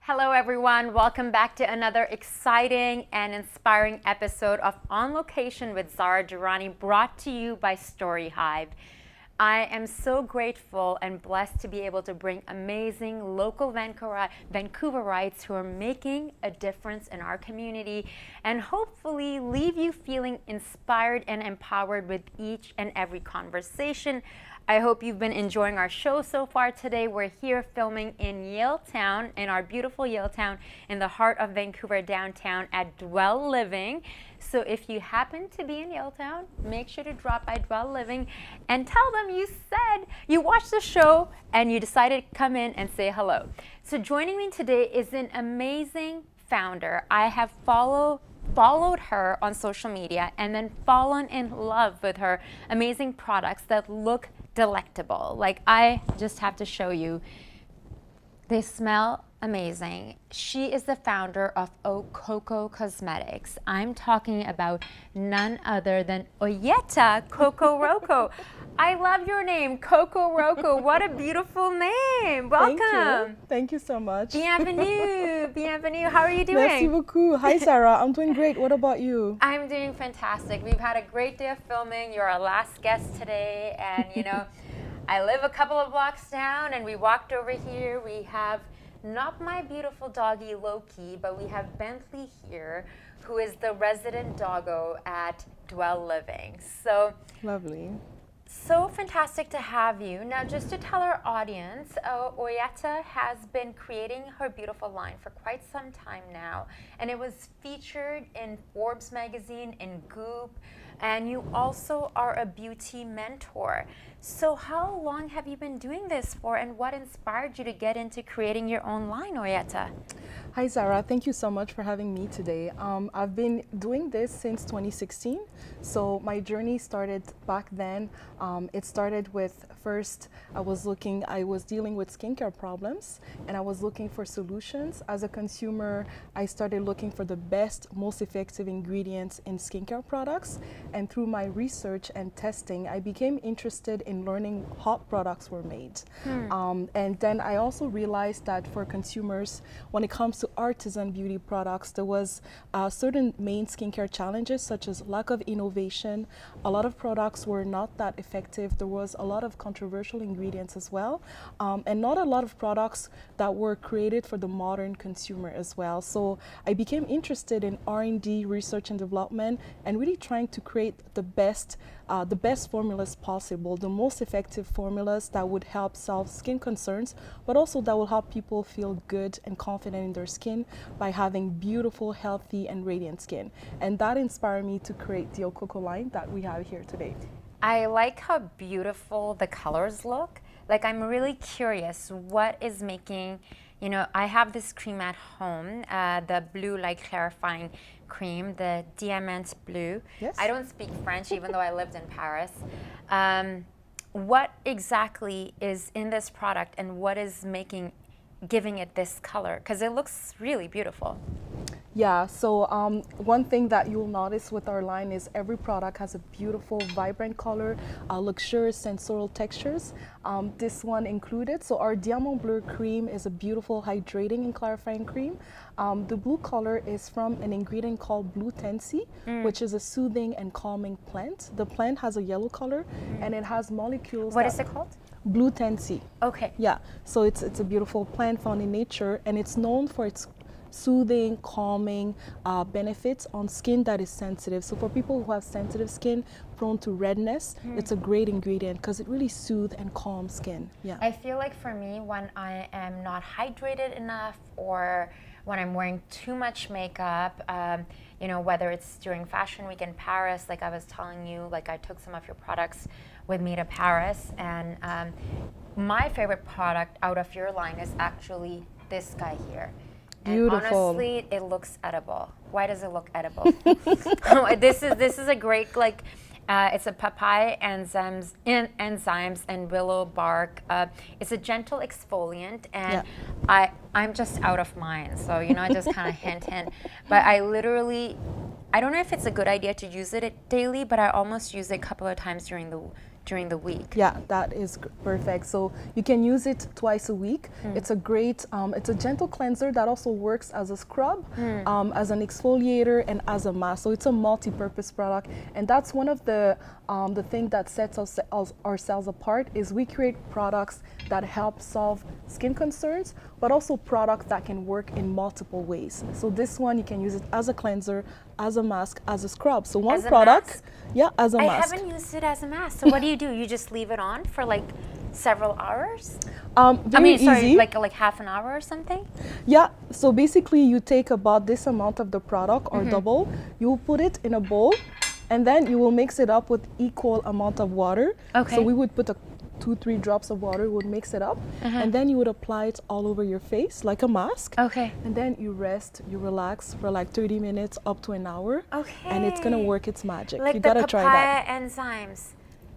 Hello everyone, welcome back to another exciting and inspiring episode of On Location with Zara Durrani, brought to you by StoryHive. I am so grateful and blessed to be able to bring amazing local Vancouverites who are making a difference in our community and hopefully leave you feeling inspired and empowered with each and every conversation. I hope you've been enjoying our show so far today. We're here filming in Yaletown, in our beautiful Yaletown, in the heart of Vancouver downtown at Dwell Living. So if you happen to be in Yaletown, make sure to drop by Dwell Living and tell them you said you watched the show and you decided to come in and say hello. So joining me today is an amazing founder. I have followed her on social media and then fallen in love with her amazing products that look delectable. Like, I just have to show you. They smell amazing. She is the founder of Okoko Cosmétiques. I'm talking about none other than Oyéta Kokoroko. I love your name, Kokoroko. What a beautiful name. Welcome. Thank you so much. Bienvenue. Bienvenue. How are you doing? Merci beaucoup. Hi, Sarah. I'm doing great. What about you? I'm doing fantastic. We've had a great day of filming. You're our last guest today. And, you know, I live a couple of blocks down and we walked over here. We have not my beautiful doggy Loki, but we have Bentley here, who is the resident doggo at Dwell Living. So lovely. So fantastic to have you. Now, just to tell our audience, Oyeta has been creating her beautiful line for quite some time now, and it was featured in Forbes magazine, in Goop, and you also are a beauty mentor. So how long have you been doing this for, and what inspired you to get into creating your own line, Oyeta? Hi, Zara. Thank you so much for having me today. I've been doing this since 2016. So my journey started back then. It started with, first, I was dealing with skincare problems and I was looking for solutions. As a consumer, I started looking for the best, most effective ingredients in skincare products. And through my research and testing, I became interested in learning how products were made. And then I also realized that for consumers, when it comes to artisan beauty products, there was certain main skincare challenges, such as lack of innovation. A lot of products were not that effective. There was a lot of controversial ingredients as well, and not a lot of products that were created for the modern consumer as well. So I became interested in R&D, research and development, and really trying to create the best formulas possible, the most effective formulas that would help solve skin concerns, but also that will help people feel good and confident in their skin by having beautiful, healthy, and radiant skin. And that inspired me to create the Okoko line that we have here today. I like how beautiful the colors look. Like, I'm really curious, what is making, you know, I have this cream at home, the blue light clarifying cream, the Diamant Bleu. Yes. I don't speak French, even though I lived in Paris. What exactly is in this product and what is giving it this color? Because it looks really beautiful. Yeah, so one thing that you'll notice with our line is every product has a beautiful, vibrant color, luxurious sensorial textures. This one included. So our Diamant Bleu cream is a beautiful hydrating and clarifying cream. The blue color is from an ingredient called blue tensi, which is a soothing and calming plant. The plant has a yellow color and it has molecules. What is it called? Blue tensi. Okay. Yeah, so it's a beautiful plant found in nature, and it's known for its soothing, calming benefits on skin that is sensitive. So for people who have sensitive skin, prone to redness, it's a great ingredient because it really soothes and calms skin. Yeah. I feel like for me, when I am not hydrated enough or when I'm wearing too much makeup, you know, whether it's during Fashion Week in Paris, like I was telling you, like I took some of your products with me to Paris, and my favorite product out of your line is actually this guy here. Beautiful. And honestly, it looks edible. Why does it look edible? This is a great, like, it's a papaya enzymes and willow bark. It's a gentle exfoliant, and I'm just out of mine. So, you know, I just kind of hint. But I don't know if it's a good idea to use it daily, but I almost use it a couple of times during the week. Yeah, that is perfect. So you can use it twice a week. It's a great, it's a gentle cleanser that also works as a scrub, as an exfoliator, and as a mask. So it's a multi-purpose product, and that's one of the thing that sets ourselves apart is we create products that help solve skin concerns, but also products that can work in multiple ways. So this one, you can use it as a cleanser, as a mask, as a scrub. So one product, mask? Yeah, as a mask. I haven't used it as a mask. So what do? You just leave it on for like several hours? Very easy. like half an hour or something? Yeah, so basically you take about this amount of the product or double, you will put it in a bowl, and then you will mix it up with equal amount of water. Okay. So we would put 2-3 drops of water, would mix it up, and then you would apply it all over your face like a mask. Okay. And then you rest, you relax for like 30 minutes up to an hour. Okay. And it's gonna work its magic. Like you the gotta try that. papaya enzymes.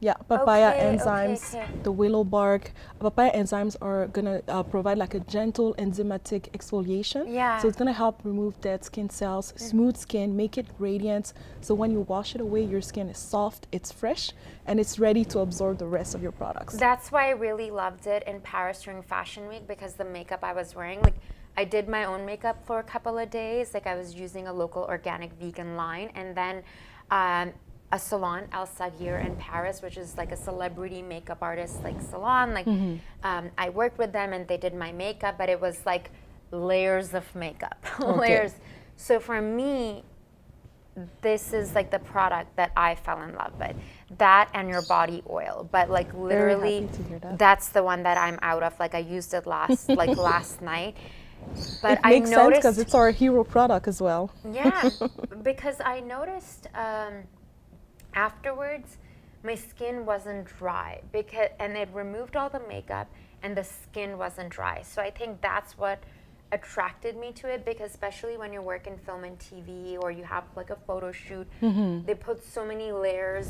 Yeah, papaya Okay, enzymes, okay. the willow bark. Papaya enzymes are gonna provide like a gentle enzymatic exfoliation. Yeah. So it's gonna help remove dead skin cells, smooth skin, make it radiant. So when you wash it away, your skin is soft, it's fresh, and it's ready to absorb the rest of your products. That's why I really loved it in Paris during Fashion Week, because the makeup I was wearing, like I did my own makeup for a couple of days. Like I was using a local organic vegan line, and then a salon, El Sagir in Paris, which is like a celebrity makeup artist like salon. Like I worked with them and they did my makeup, but it was like layers of makeup, layers. So for me, this is like the product that I fell in love with, that and your body oil. But like literally, happy to hear that. that's the one that I'm out of. Like I used it last night. But It makes I sense noticed, because it's our hero product as well. yeah, because I noticed afterwards my skin wasn't dry, and it removed all the makeup and the skin wasn't dry. So I think that's what attracted me to it, because especially when you work in film and TV or you have like a photo shoot, they put so many layers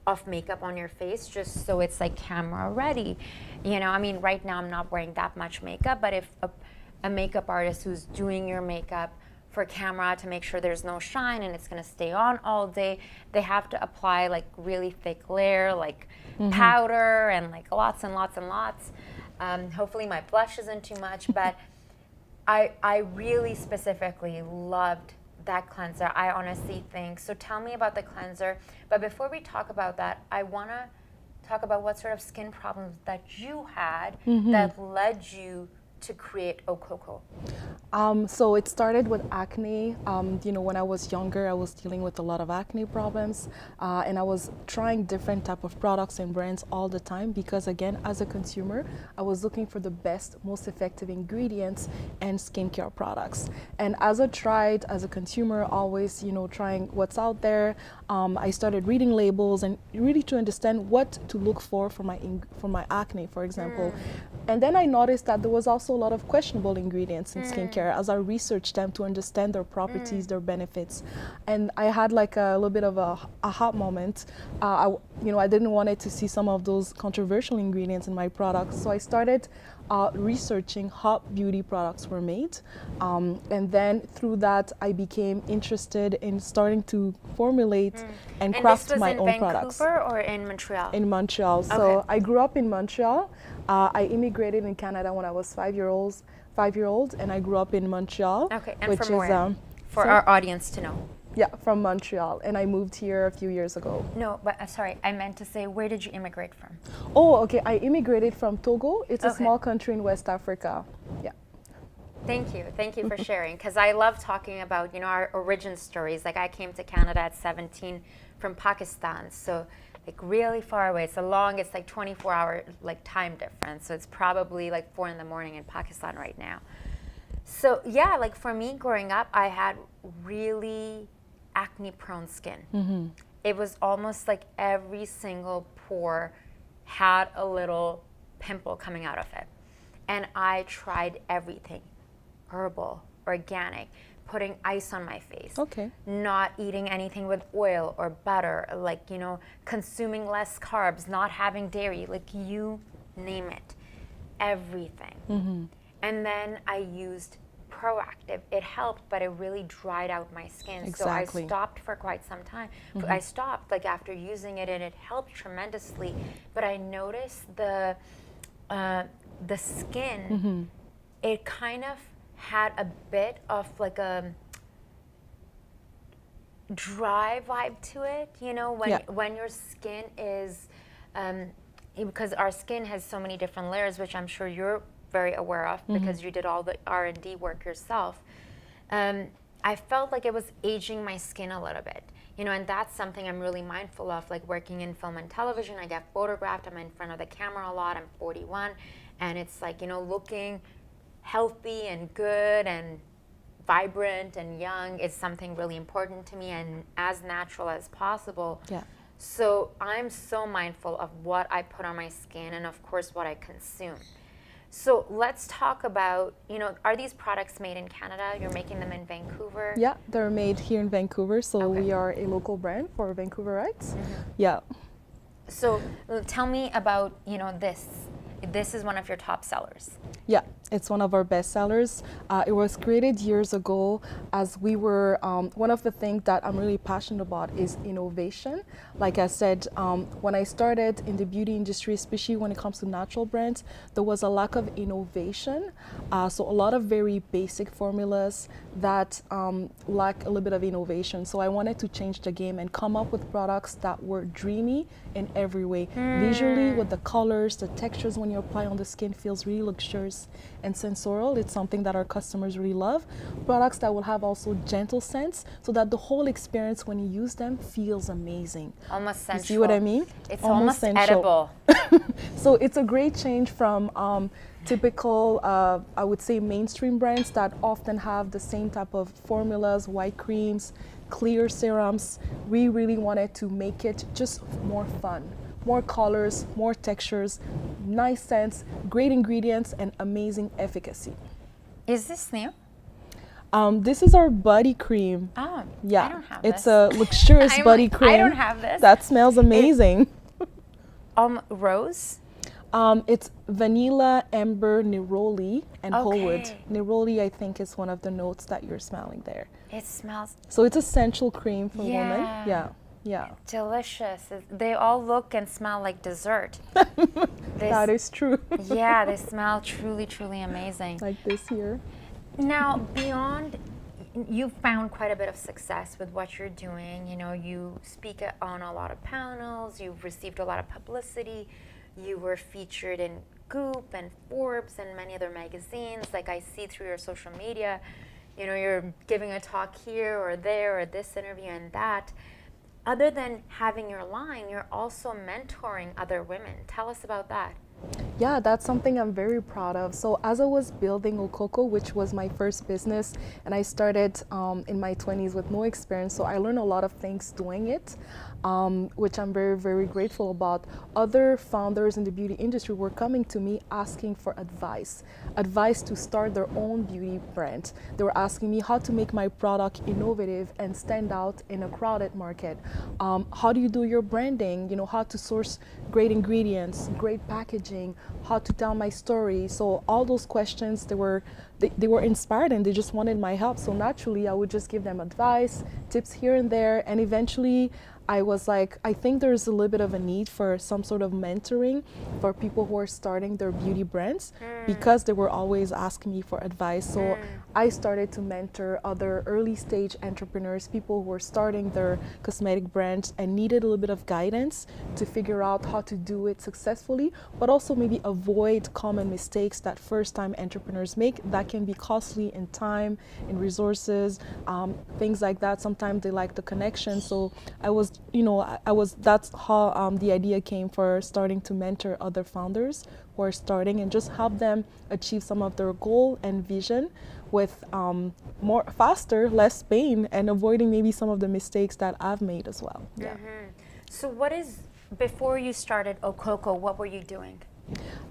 of makeup on your face just so it's like camera ready. You know, I mean, right now I'm not wearing that much makeup, but if a makeup artist who's doing your makeup for camera to make sure there's no shine and it's going to stay on all day, they have to apply like really thick layer, like powder, and like lots and lots and lots. Hopefully my blush isn't too much, but I really specifically loved that cleanser. I honestly think so. Tell me about the cleanser, but before we talk about that, I want to talk about what sort of skin problems that you had that led you to create Okoko. So it started with acne. You know, when I was younger, I was dealing with a lot of acne problems, and I was trying different type of products and brands all the time because, again, as a consumer, I was looking for the best, most effective ingredients and skincare products. And as a consumer, always, you know, trying what's out there, I started reading labels and really to understand what to look for my acne, for example. And then I noticed that there was also a lot of questionable ingredients in skincare as I researched them to understand their properties, their benefits. And I had like a little bit of a aha moment. I didn't want it to see some of those controversial ingredients in my products. So I started researching how beauty products were made. And then through that, I became interested in starting to formulate and craft my own products. And this was in Vancouver or in Montreal? In Montreal. So Okay. I grew up in Montreal. I immigrated in Canada when I was 5-year-old, and I grew up in Montreal. Okay, and which from is, where? For so- our audience to know. Yeah, from Montreal, and I moved here a few years ago. No, but sorry, I meant to say, where did you immigrate from? Oh, okay. I immigrated from Togo. It's a Okay. small country in West Africa. Yeah. Thank you for sharing, because I love talking about, you know, our origin stories. Like I came to Canada at 17 from Pakistan, so like really far away. It's like 24-hour like time difference, so it's probably like 4 in the morning in Pakistan right now. So yeah, like for me growing up, I had really acne-prone skin. It was almost like every single pore had a little pimple coming out of it, and I tried everything. Herbal, organic, putting ice on my face, Okay. not eating anything with oil or butter, like, you know, consuming less carbs, not having dairy, like you name it, everything. And then I used proactive. It helped, but it really dried out my skin. Exactly. So I stopped for quite some time. I stopped like after using it, and it helped tremendously. But I noticed the skin, it kind of had a bit of like a dry vibe to it, you know, when your skin is, because our skin has so many different layers, which I'm sure you're very aware of because you did all the R&D work yourself. I felt like it was aging my skin a little bit, you know, and that's something I'm really mindful of, like working in film and television. I get photographed, I'm in front of the camera a lot, I'm 41, and it's like, you know, looking healthy and good and vibrant and young is something really important to me, and as natural as possible. Yeah. So I'm so mindful of what I put on my skin and of course what I consume. So let's talk about, you know, are these products made in Canada? You're making them in Vancouver? Yeah, they're made here in Vancouver, so we are a local brand for Vancouverites. Yeah. So tell me about, you know, this. This is one of your top sellers. Yeah, it's one of our best sellers. It was created years ago as we were, one of the things that I'm really passionate about is innovation. Like I said, when I started in the beauty industry, especially when it comes to natural brands, there was a lack of innovation. So a lot of very basic formulas that lack a little bit of innovation. So I wanted to change the game and come up with products that were dreamy in every way. Visually, with the colors, the textures when you apply on the skin feels really luxurious and sensorial. It's something that our customers really love. Products that will have also gentle scents so that the whole experience when you use them feels amazing. Almost sensual. You see what I mean? It's almost sensual. edible. So it's a great change from typical, I would say, mainstream brands that often have the same type of formulas, white creams, clear serums. We really wanted to make it just more fun. More colors, more textures, nice scents, great ingredients, and amazing efficacy. Is this new? This is our body cream. Oh, yeah. I don't have it's this. A luxurious body cream. I don't have this. That smells amazing. Rose? It's vanilla, amber, neroli, and whole wood. Okay. Neroli, I think, is one of the notes that you're smelling there. It smells So it's essential cream for women. Yeah. Yeah. delicious. They all look and smell like dessert. That is true. Yeah, they smell truly, truly amazing. Like this here. Now, beyond, you've found quite a bit of success with what you're doing. You know, you speak on a lot of panels, you've received a lot of publicity, you were featured in Goop and Forbes and many other magazines. Like I see through your social media, you know, you're giving a talk here or there or this interview and that. Other than having your line, you're also mentoring other women. Tell us about that. Yeah, that's something I'm very proud of. So as I was building Okoko, which was my first business, and I started in my 20s with no experience, so I learned a lot of things doing it, which I'm very, very grateful about. Other founders in the beauty industry were coming to me asking for advice to start their own beauty brand. They were asking me how to make my product innovative and stand out in a crowded market. How do you do your branding? You know, how to source great ingredients, great packaging, how to tell my story. So all those questions, they were inspired and they just wanted my help. So naturally, I would just give them advice, tips here and there, and eventually I was like, I think there's a little bit of a need for some sort of mentoring for people who are starting their beauty brands because they were always asking me for advice. So I started to mentor other early stage entrepreneurs, people who were starting their cosmetic brands and needed a little bit of guidance to figure out how to do it successfully, but also maybe avoid common mistakes that first time entrepreneurs make that can be costly in time, in resources, things like that. Sometimes they like the connection. So that's how the idea came for starting to mentor other founders who are starting and just help them achieve some of their goal and vision with more faster, less pain, and avoiding maybe some of the mistakes that I've made as well. Yeah. So before you started Okoko, what were you doing?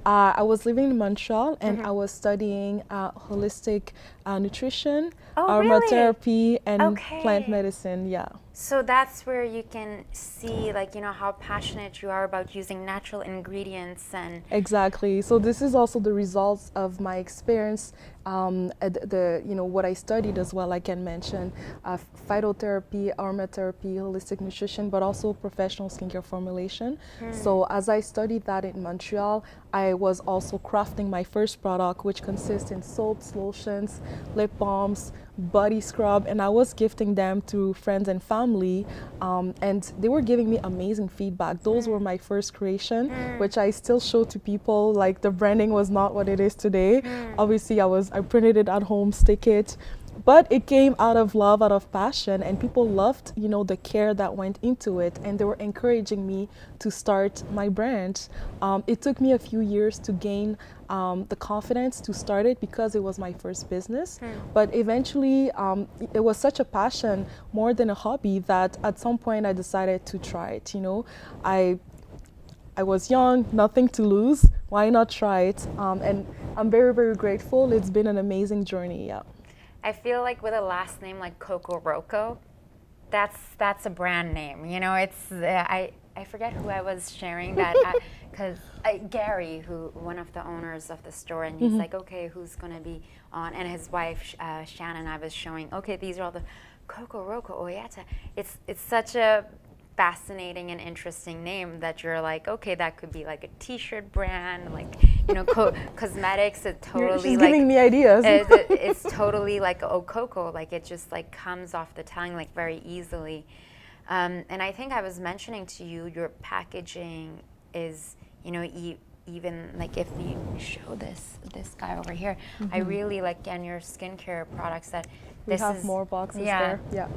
I was living in Montreal, and I was studying holistic nutrition, aromatherapy, and plant medicine. Yeah. So that's where you can see, like, you know, how passionate you are about using natural ingredients and. Exactly. So this is also the results of my experience, you know, what I studied as well. I can mention phytotherapy, aromatherapy, holistic nutrition, but also professional skincare formulation. So as I studied that in Montreal, I was also crafting my first product, which consists in soaps, lotions, lip balms, body scrub, and I was gifting them to friends and family, and they were giving me amazing feedback. Those were my first creation, which I still show to people. Like, the branding was not what it is today. Obviously, I printed it at home, stick it, but it came out of love, out of passion, and people loved, you know, the care that went into it, and they were encouraging me to start my brand. It took me a few years to gain the confidence to start it because it was my first business. But eventually, it was such a passion, more than a hobby, that at some point I decided to try it. You know, I was young, nothing to lose. Why not try it? And I'm very, very grateful. It's been an amazing journey. Yeah. I feel like with a last name like Kokoroko, that's a brand name. You know, it's I forget who I was sharing that because Gary, one of the owners of the store, and he's like, okay, who's gonna be on? And his wife Shannon, I was showing, okay, these are all the Kokoroko, Oyeta. It's such a fascinating and interesting name that you're like, okay, that could be like a t-shirt brand, like, you know, cosmetics. It totally She's like giving me ideas. it's totally like Okoko, like it just like comes off the tongue like very easily. And I think I was mentioning to you, your packaging is, you know, even like if you show this guy over here, I really like, and your skincare products that we have more boxes there. Yeah.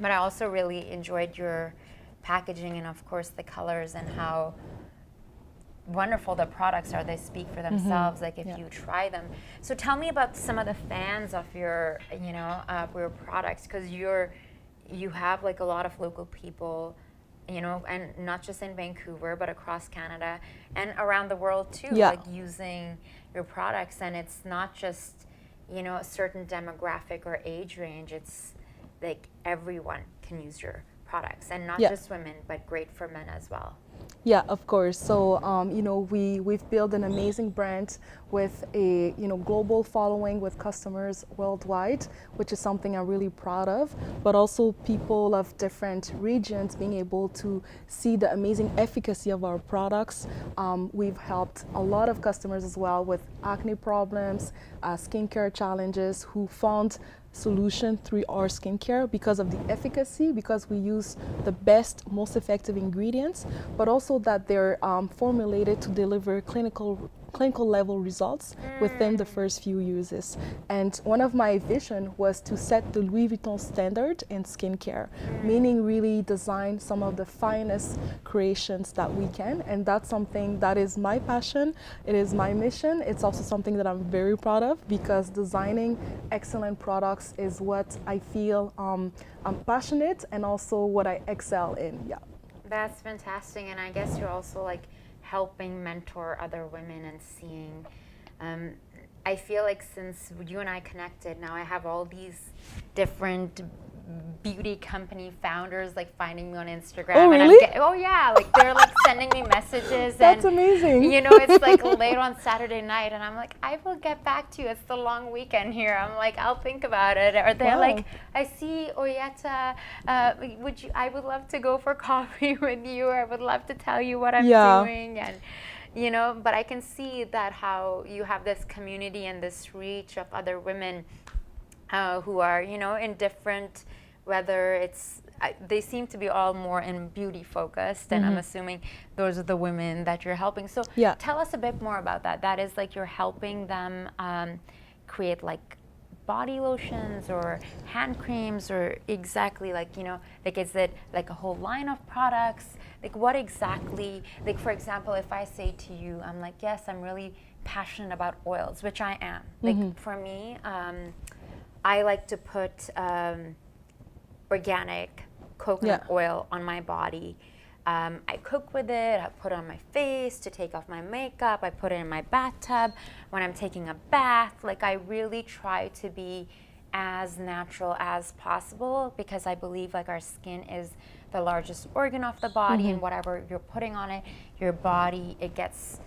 But I also really enjoyed your packaging and of course the colors and how wonderful the products are. They speak for themselves, like if you try them. So tell me about some of the fans of your, you know, your products, because you have like a lot of local people, you know, and not just in Vancouver, but across Canada and around the world too, like using your products. And it's not just, you know, a certain demographic or age range. It's like everyone can use your products, and not just women, but great for men as well. Yeah, of course. So, you know, we've built an amazing brand with a, you know, global following with customers worldwide, which is something I'm really proud of, but also people of different regions being able to see the amazing efficacy of our products. We've helped a lot of customers as well with acne problems, skincare challenges, who found solution through our skincare because of the efficacy, because we use the best, most effective ingredients, but also that they're formulated to deliver clinical level results within the first few uses. And one of my vision was to set the Louis Vuitton standard in skincare, meaning really design some of the finest creations that we can. And that's something that is my passion. It is my mission. It's also something that I'm very proud of, because designing excellent products is what I feel I'm passionate, and also what I excel in. Yeah. That's fantastic. And I guess you're also like helping mentor other women and seeing, I feel like since you and I connected, now I have all these different beauty company founders like finding me on Instagram. Oh, and really? Oh yeah, like they're like sending me messages. That's and, amazing. You know, it's like late on Saturday night, and I'm like, I will get back to you. It's the long weekend here. I'm like, I'll think about it. Or they're like, I see Oyeta. I would love to go for coffee with you. Or I would love to tell you what I'm doing. And you know, but I can see that how you have this community and this reach of other women who are, you know, in different, whether it's, they seem to be all more in beauty focused, and I'm assuming those are the women that you're helping. So tell us a bit more about that. That is like you're helping them create like body lotions or hand creams, or exactly like, you know, like is it like a whole line of products? Like what exactly, like for example, if I say to you, I'm like, yes, I'm really passionate about oils, which I am. Like for me, I like to put organic coconut oil on my body. I cook with it, I put it on my face to take off my makeup, I put it in my bathtub when I'm taking a bath. Like, I really try to be as natural as possible, because I believe like our skin is the largest organ of the body, and whatever you're putting on it, your body, it gets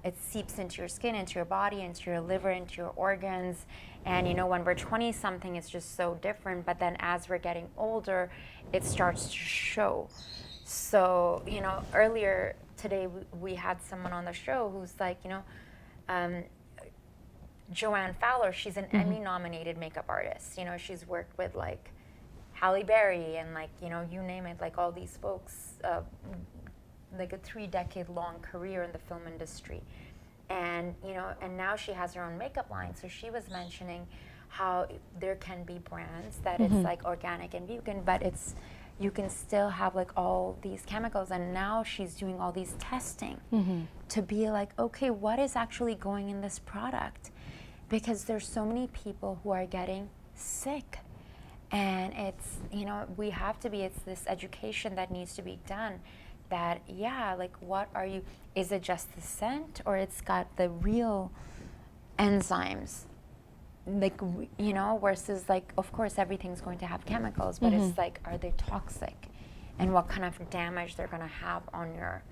it seeps into your skin, into your body, into your liver, into your organs. And you know, when we're 20 something, it's just so different, but then as we're getting older, it starts to show. So, you know, earlier today we had someone on the show who's like, you know, Joanne Fowler, she's an Emmy nominated makeup artist. You know, she's worked with like Halle Berry and like, you know, you name it, like all these folks, like a 3-decade-long career in the film industry. And, you know, and now she has her own makeup line. So she was mentioning how there can be brands that it's like organic and vegan, but it's, you can still have like all these chemicals. And now she's doing all these testing to be like, okay, what is actually going in this product? Because there's so many people who are getting sick. And it's, you know, we have to be, it's this education that needs to be done, that, yeah, like, what are you, is it just the scent, or it's got the real enzymes? Like, you know, versus like, of course, everything's going to have chemicals, but it's like, are they toxic? And what kind of damage they're going to have on your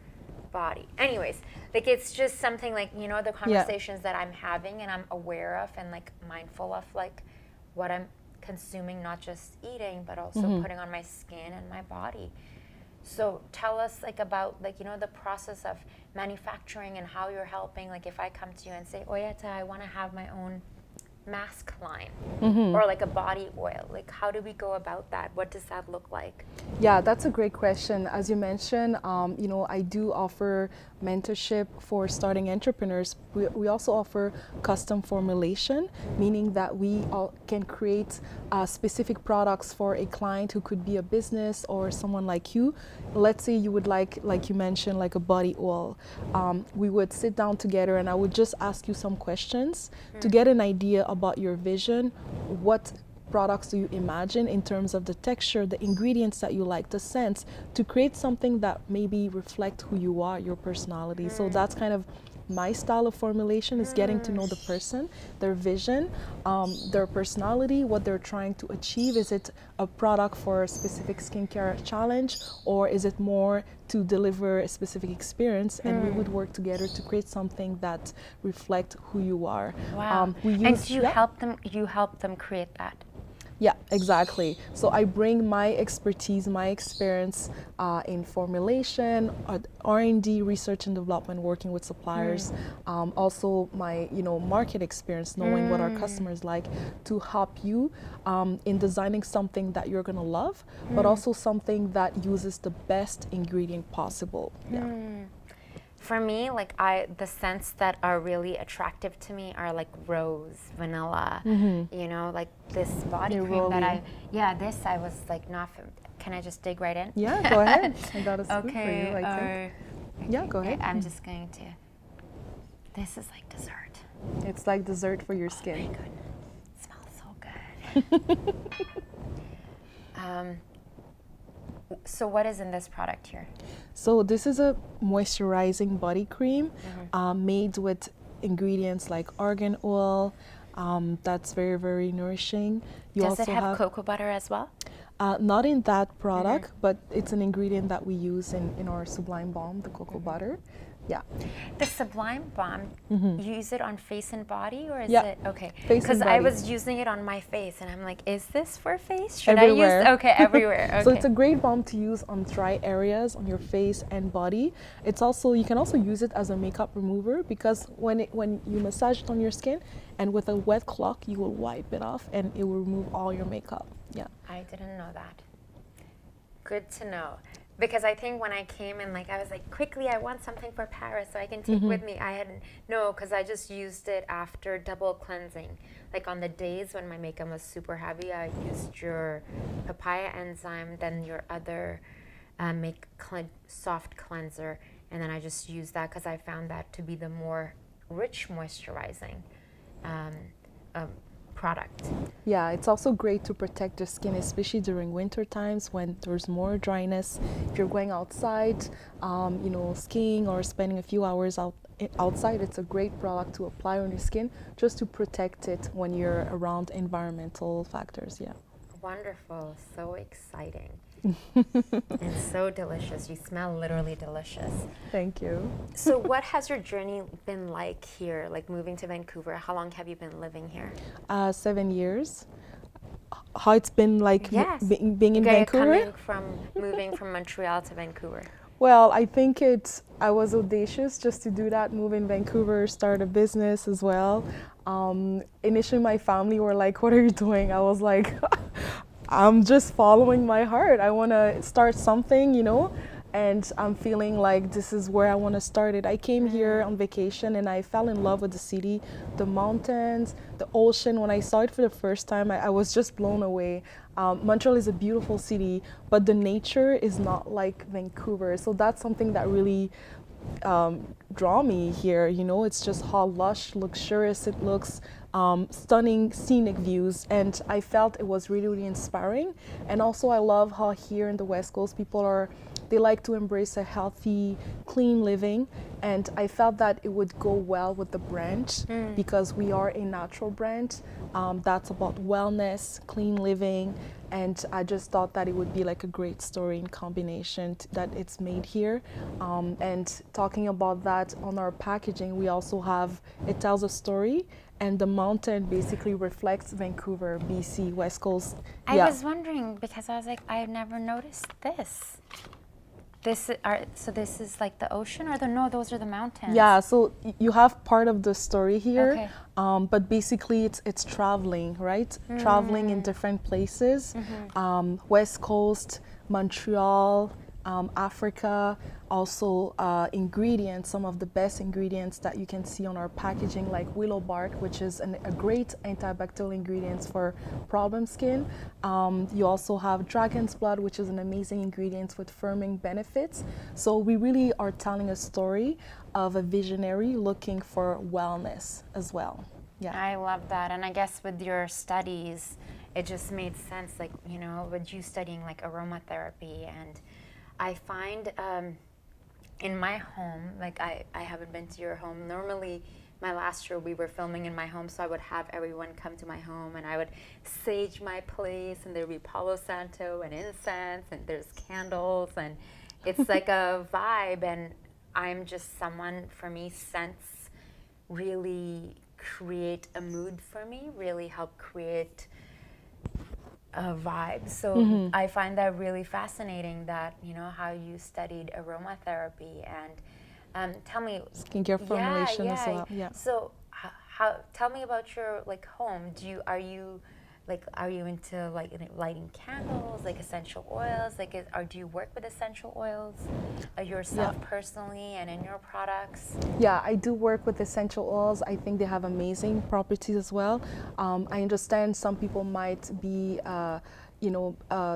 body. Anyways, like, it's just something like, you know, the conversations that I'm having and I'm aware of and like mindful of, like what I'm consuming, not just eating, but also putting on my skin and my body. So tell us like about like, you know, the process of manufacturing and how you're helping. Like, if I come to you and say, Oyeta, I want to have my own mask line or like a body oil, like how do we go about that? What does that look like? Yeah, that's a great question. As you mentioned, you know, I do offer mentorship for starting entrepreneurs. We also offer custom formulation, meaning that we all can create specific products for a client who could be a business or someone like you. Let's say you would like you mentioned, like a body oil. We would sit down together and I would just ask you some questions to get an idea about your vision. What products do you imagine in terms of the texture, the ingredients that you like, the scents, to create something that maybe reflect who you are, your personality. So that's kind of my style of formulation, is getting to know the person, their vision, their personality, what they're trying to achieve. Is it a product for a specific skincare challenge, or is it more to deliver a specific experience? And we would work together to create something that reflect who you are. Wow. And do you help them? You help them create that? Yeah, exactly. So I bring my expertise, my experience in formulation, R&D, research and development, working with suppliers. Also my, you know, market experience, knowing what our customers like, to help you in designing something that you're gonna love, but also something that uses the best ingredient possible. Yeah. For me, like the scents that are really attractive to me are like rose, vanilla, you know, like this body cream that this I was like not, can I just dig right in? Yeah, go ahead. I got a scoop for Okay, you, I think. Yeah, go ahead. I'm just going to, this is like dessert. It's like dessert for your skin. Oh my goodness, it smells so good. So what is in this product here? So this is a moisturizing body cream made with ingredients like argan oil. That's very, very nourishing. Does it have cocoa butter as well? Not in that product, but it's an ingredient that we use in our Sublime Balm, the cocoa butter. Yeah. The Sublime Balm, you use it on face and body, or is it okay? Because I was using it on my face, and I'm like, is this for face? Should everywhere. I use? Okay, everywhere. Okay. So it's a great balm to use on dry areas on your face and body. It's also, you can also use it as a makeup remover, because when you massage it on your skin, and with a wet cloth, you will wipe it off, and it will remove all your makeup. Yeah. I didn't know that. Good to know. Because I think when I came in, like, I was like, quickly, I want something for Paris so I can take with me. I hadn't, no, because I just used it after double cleansing. Like on the days when my makeup was super heavy, I used your papaya enzyme, then your other soft cleanser, and then I just used that because I found that to be the more rich moisturizing product. Yeah, it's also great to protect the skin, especially during winter times when there's more dryness. If you're going outside, skiing or spending a few hours outside, it's a great product to apply on your skin just to protect it when you're around environmental factors. Yeah. Wonderful, so exciting. And so delicious. You smell literally delicious. Thank you. So what has your journey been like here, like moving to Vancouver? How long have you been living here? 7 years. How it's been like Yes. being in Vancouver? Moving from Montreal to Vancouver. Well, I think I was audacious just to do that, move in Vancouver, start a business as well. Initially, my family were like, "What are you doing?" I was like, I'm just following my heart. I want to start something, and I'm feeling like this is where I want to start it. I came here on vacation and I fell in love with the city, the mountains, the ocean. When I saw it for the first time, I was just blown away. Montreal is a beautiful city, but the nature is not like Vancouver. So that's something that really draw me here. It's just how lush, luxurious it looks, stunning scenic views, and I felt it was really, really inspiring. And also I love how here in the West Coast they like to embrace a healthy, clean living, and I felt that it would go well with the brand because we are a natural brand that's about wellness, clean living, and I just thought that it would be like a great story in combination that it's made here. And talking about that, on our packaging, we also have, it tells a story, and the mountain basically reflects Vancouver, BC, West Coast. I was wondering because I was like, I have never noticed this. So this is like the ocean, or no? Those are the mountains. Yeah, so you have part of the story here, okay. But basically it's traveling, right? Traveling in different places, West Coast, Montreal, Africa, also ingredients, some of the best ingredients that you can see on our packaging, like willow bark, which is a great antibacterial ingredient for problem skin. You also have dragon's blood, which is an amazing ingredient with firming benefits. So we really are telling a story of a visionary looking for wellness as well. Yeah. I love that. And I guess with your studies, it just made sense, like, with you studying like aromatherapy. And I find in my home, like I haven't been to your home. Normally, my last year we were filming in my home, so I would have everyone come to my home and I would sage my place, and there'd be Palo Santo and incense, and there's candles, and it's like a vibe. And I'm just someone, for me, scents really create a mood for me, really help create a vibe. So I find that really fascinating that, how you studied aromatherapy. And tell me, skincare formulation as well. Yeah. So tell me about your home. Are you into lighting candles, like essential oils? Or do you work with essential oils yourself personally and in your products? Yeah, I do work with essential oils. I think they have amazing properties as well. I understand some people might be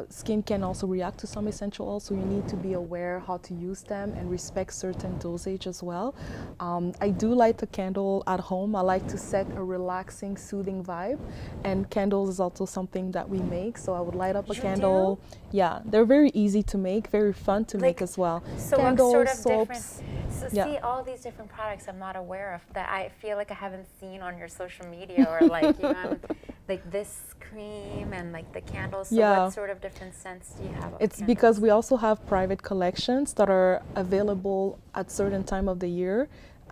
skin can also react to some essential oils, so you need to be aware how to use them and respect certain dosage as well. I do light a candle at home. I like to set a relaxing, soothing vibe, and candles is also something that we make. So I would light up a candle. Do? Yeah, they're very easy to make, very fun to make as well. So candles, what sort of soaps. See, all these different products I'm not aware of that I feel like I haven't seen on your social media, or like this cream and like the candles. So what sort of different scents do you have? It's because we also have private collections that are available at certain time of the year,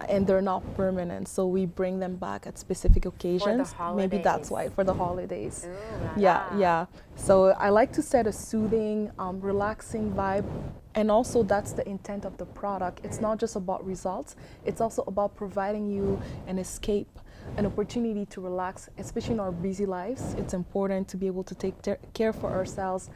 and they're not permanent, so we bring them back at specific occasions. Maybe that's why, for the holidays. Ooh, yeah. So I like to set a soothing, relaxing vibe, and also that's the intent of the product. It's not just about results, it's also about providing you an escape, an opportunity to relax, especially in our busy lives. It's important to be able to take care for ourselves.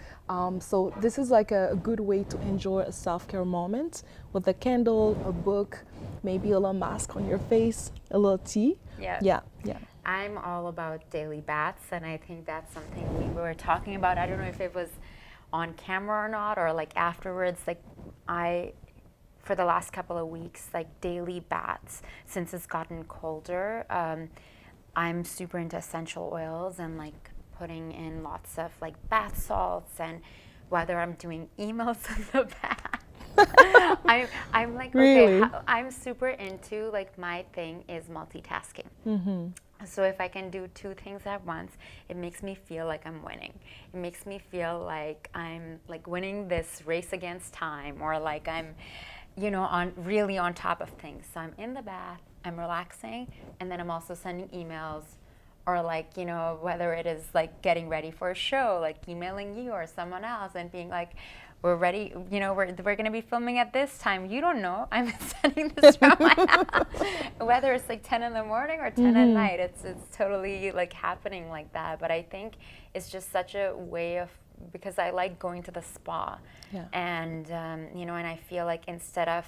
So this is like a good way to enjoy a self-care moment with a candle, a book, maybe a little mask on your face, a little tea. Yeah. I'm all about daily baths, and I think that's something we were talking about. I don't know if it was on camera or not, or like afterwards. For the last couple of weeks, like daily baths, since it's gotten colder, I'm super into essential oils and like putting in lots of like bath salts, and whether I'm doing emails in the bath. I'm like, Really? okay, I'm super into, like, my thing is multitasking. Mm-hmm. So if I can do two things at once, it makes me feel like I'm winning. It makes me feel like I'm like winning this race against time, or like I'm, you know, really on top of things. So I'm in the bath, I'm relaxing, and then I'm also sending emails, or like, you know, whether it is like getting ready for a show, like emailing you or someone else and being like, we're ready, you know, we're going to be filming at this time. You don't know. I'm sending this from my house. Whether it's like 10 in the morning or 10 at night, it's totally like happening like that. But I think it's just such a way of, because I like going to the spa. Yeah. And, you know, and I feel like instead of,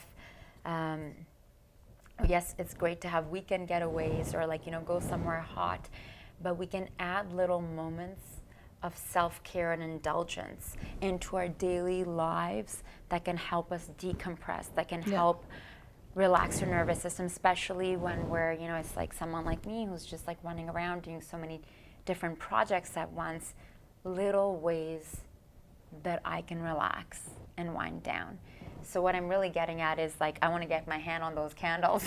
yes, it's great to have weekend getaways or like, you know, go somewhere hot, but we can add little moments of self-care and indulgence into our daily lives that can help us decompress, that can help relax your nervous system, especially when we're, you know, it's like someone like me who's just like running around doing so many different projects at once. Little ways that I can relax and wind down. So what I'm really getting at is like, I want to get my hand on those candles.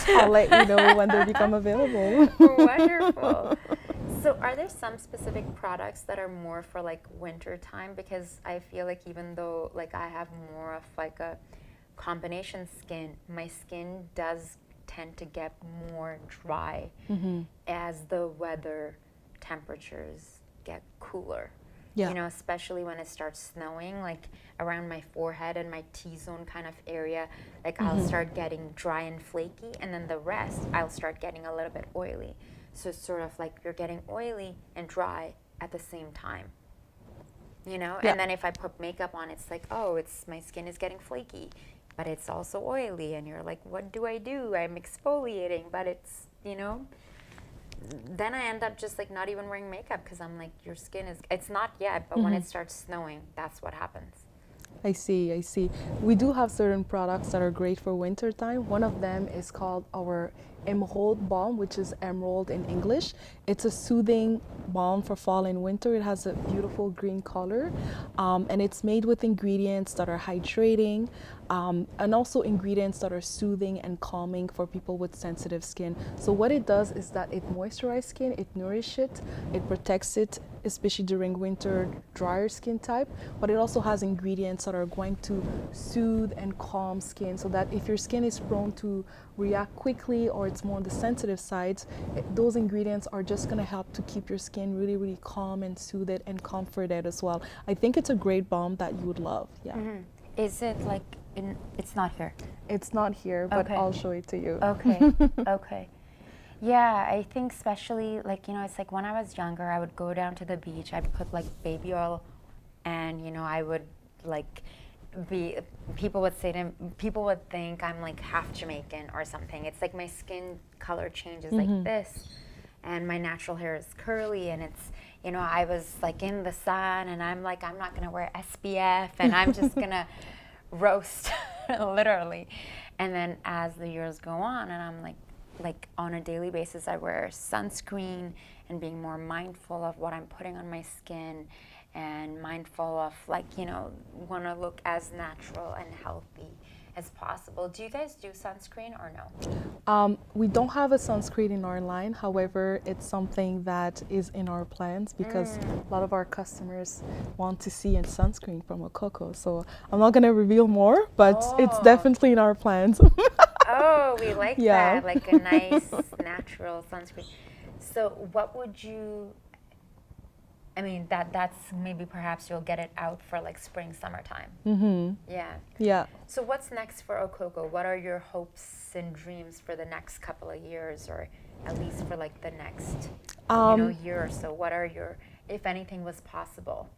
I'll let you know when they become available. Wonderful. So are there some specific products that are more for like winter time? Because I feel like even though like I have more of like a combination skin, my skin does tend to get more dry as the weather temperatures get cooler. Yeah. You know, especially when it starts snowing, like around my forehead and my T-zone kind of area, like I'll start getting dry and flaky, and then the rest I'll start getting a little bit oily. So it's sort of like you're getting oily and dry at the same time, you know? Yeah. And then if I put makeup on, it's like, oh, it's my skin is getting flaky, but it's also oily, and you're like, what do? I'm exfoliating, but it's, you know? Then I end up just like not even wearing makeup because I'm like, your skin is, it's not yet, but when it starts snowing, that's what happens. I see, I see. We do have certain products that are great for winter time. One of them is called our Emerald Balm, which is emerald in English. It's a soothing balm for fall and winter. It has a beautiful green color, and it's made with ingredients that are hydrating, and also ingredients that are soothing and calming for people with sensitive skin. So what it does is that it moisturizes skin, it nourishes it, it protects it, especially during winter, drier skin type, but it also has ingredients that are going to soothe and calm skin, so that if your skin is prone to react quickly or it's more on the sensitive side, those ingredients are just going to help to keep your skin really, really calm and soothed and comforted as well. I think it's a great balm that you would love. Yeah. Is it like, it's not here? It's not here, but Okay. I'll show it to you. Okay, okay. Yeah, I think especially like, you know, it's like when I was younger, I would go down to the beach, I'd put like baby oil, and, you know, I would like people would think I'm like half Jamaican or something. It's like my skin color changes like this, and my natural hair is curly, and it's, you know, I was like in the sun, and I'm like, I'm not gonna wear SPF, and I'm just gonna roast, literally. And then as the years go on, and I'm like on a daily basis, I wear sunscreen and being more mindful of what I'm putting on my skin, and mindful of like, you know, want to look as natural and healthy as possible. Do you guys do sunscreen or no? We don't have a sunscreen in our line. However, it's something that is in our plans because a lot of our customers want to see a sunscreen from Okoko. So I'm not going to reveal more, but it's definitely in our plans. Oh, we like Yeah. that, like a nice natural sunscreen. So what would you, I mean, that's maybe perhaps you'll get it out for like spring, summertime. Yeah. Yeah. So what's next for Okoko? What are your hopes and dreams for the next couple of years, or at least for like the next year or so? What are your, if anything was possible?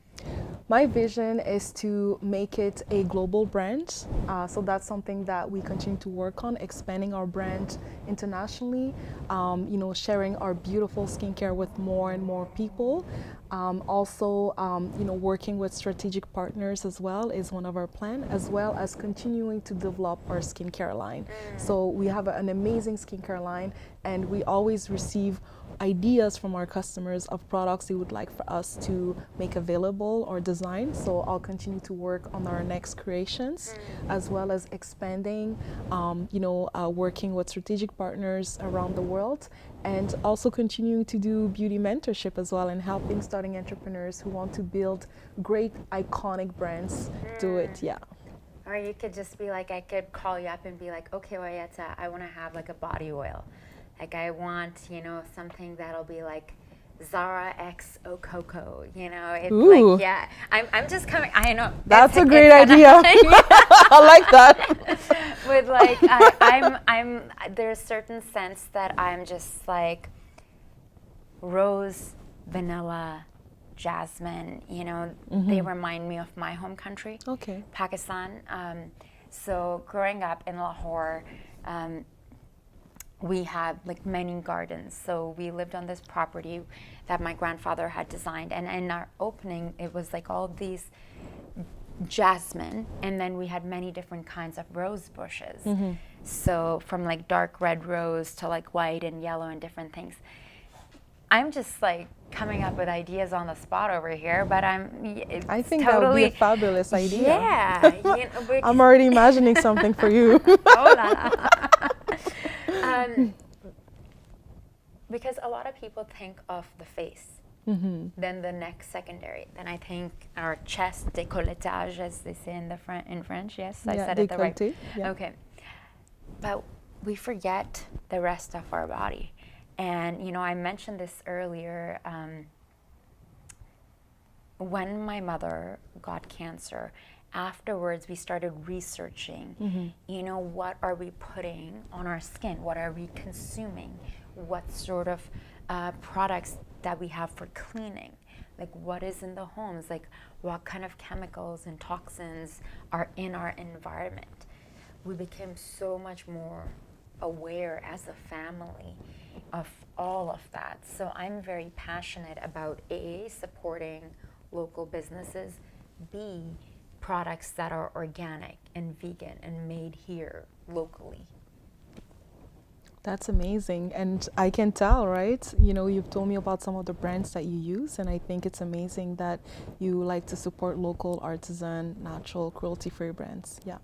My vision is to make it a global brand. So that's something that we continue to work on, expanding our brand internationally, sharing our beautiful skincare with more and more people. Also, working with strategic partners as well is one of our plans, as well as continuing to develop our skincare line. So we have an amazing skincare line, and we always receive ideas from our customers of products they would like for us to make available or design. So I'll continue to work on our next creations, as well as expanding, working with strategic partners around the world, and also continuing to do beauty mentorship as well, and helping starting entrepreneurs who want to build great iconic brands do it. Yeah. Or you could just be like, I could call you up and be like, okay, Oyeta, I want to have like a body oil. Like I want, something that'll be like Zara X Okoko, it's Ooh. like, yeah, I'm just coming, I know. That's a great idea. I like that. With like, there's certain scents that I'm just like rose, vanilla, jasmine, they remind me of my home country, Pakistan. So growing up in Lahore, we had like many gardens. So we lived on this property that my grandfather had designed. And in our opening, it was like all these jasmine. And then we had many different kinds of rose bushes. So from like dark red rose to like white and yellow and different things. I'm just like coming up with ideas on the spot over here, but I think totally, that would be a fabulous idea. Yeah. I'm already imagining something for you. Oh, la, la. Because a lot of people think of the face, then the neck secondary. Then I think our chest, décolletage, as they say in French. Yes, I said it the right way. Yeah. Okay. But we forget the rest of our body. And, I mentioned this earlier. When my mother got cancer, afterwards we started researching, what are we putting on our skin? What are we consuming? What sort of products that we have for cleaning? Like what is in the homes? Like what kind of chemicals and toxins are in our environment? We became so much more aware as a family of all of that. So I'm very passionate about A, supporting local businesses, B, products that are organic and vegan and made here locally. That's amazing. And I can tell, right? You've told me about some of the brands that you use, and I think it's amazing that you like to support local, artisan, natural, cruelty-free brands. Yeah.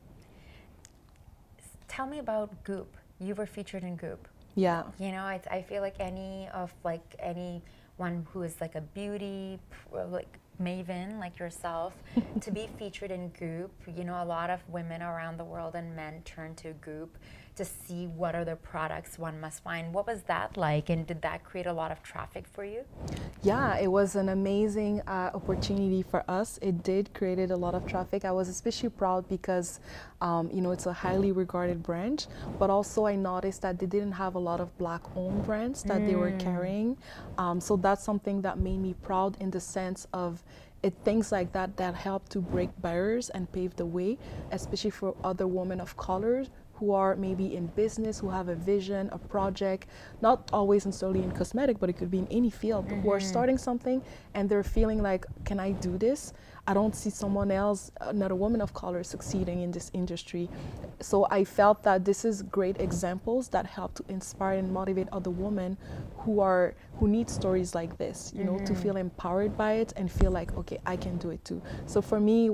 Tell me about Goop. You were featured in Goop. Yeah. I feel like anyone who is like a beauty maven like yourself to be featured in Goop, a lot of women around the world and men turn to Goop to see what are the products one must find. What was that like, and did that create a lot of traffic for you? Yeah, it was an amazing opportunity for us. It did create a lot of traffic. I was especially proud because, it's a highly regarded brand, but also I noticed that they didn't have a lot of Black-owned brands that they were carrying. So that's something that made me proud in the sense of things like that help to break barriers and pave the way, especially for other women of color who are maybe in business, who have a vision, a project, not always necessarily in cosmetic, but it could be in any field, who are starting something and they're feeling like, can I do this? I don't see someone else, another woman of color, succeeding in this industry. So I felt that this is great examples that help to inspire and motivate other women who need stories like this, to feel empowered by it and feel like, okay, I can do it too. So for me,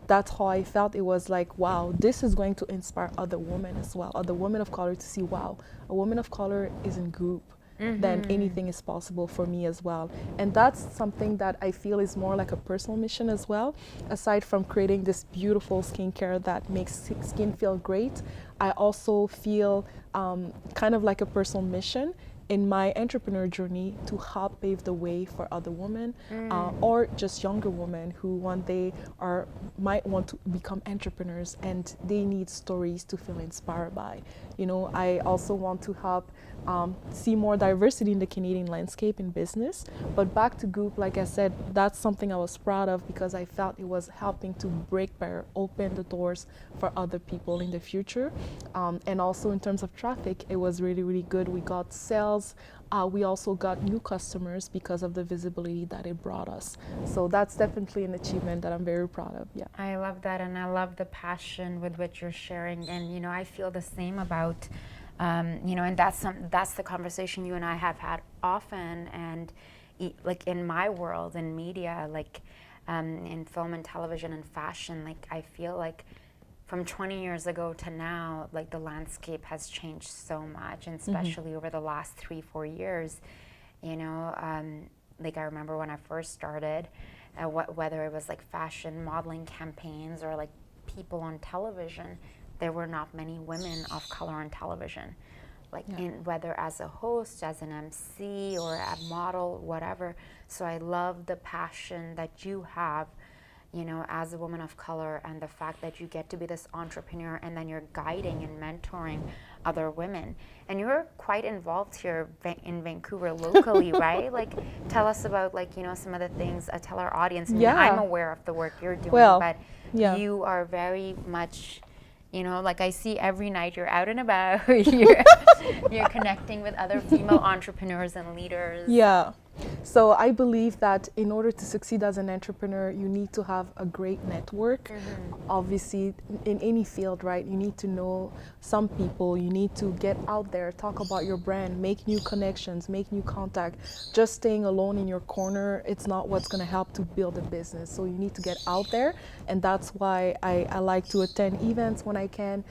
that's how I felt. It was like, wow, this is going to inspire other women as well, other women of color to see, wow, a woman of color is in Goop. Then anything is possible for me as well. And that's something that I feel is more like a personal mission as well. Aside from creating this beautiful skincare that makes skin feel great, I also feel kind of like a personal mission in my entrepreneur journey to help pave the way for other women or just younger women who one day might want to become entrepreneurs and they need stories to feel inspired by. I also want to help see more diversity in the Canadian landscape in business. But back to Goop, like I said, that's something I was proud of because I felt it was helping to break barriers, open the doors for other people in the future. And also in terms of traffic, it was really, really good. We got sales. We also got new customers because of the visibility that it brought us. So that's definitely an achievement that I'm very proud of. Yeah. I love that, and I love the passion with which you're sharing. And I feel the same about You know, and that's the conversation you and I have had often, and like in my world, in media, like in film and television and fashion, like I feel like from 20 years ago to now, like the landscape has changed so much, and especially over the last 3-4 years, you know, like I remember when I first started, whether it was like fashion modeling campaigns or like people on television, there were not many women of color on television, like whether as a host, as an MC, or a model, whatever. So I love the passion that you have, you know, as a woman of color, and the fact that you get to be this entrepreneur, and then you're guiding and mentoring other women. And you're quite involved here in Vancouver locally, right? Like, tell us about, like, you know, some of the things, tell our audience. I mean, I'm aware of the work you're doing, but you are very much, you know, like I see every night you're out and about, you're connecting with other female entrepreneurs and leaders. Yeah. So I believe that in order to succeed as an entrepreneur, you need to have a great network. Obviously, in any field, right? You need to know some people. You need to get out there, talk about your brand, make new connections, make new contact. Just staying alone in your corner, it's not what's going to help to build a business. So you need to get out there, and that's why I like to attend events when I can,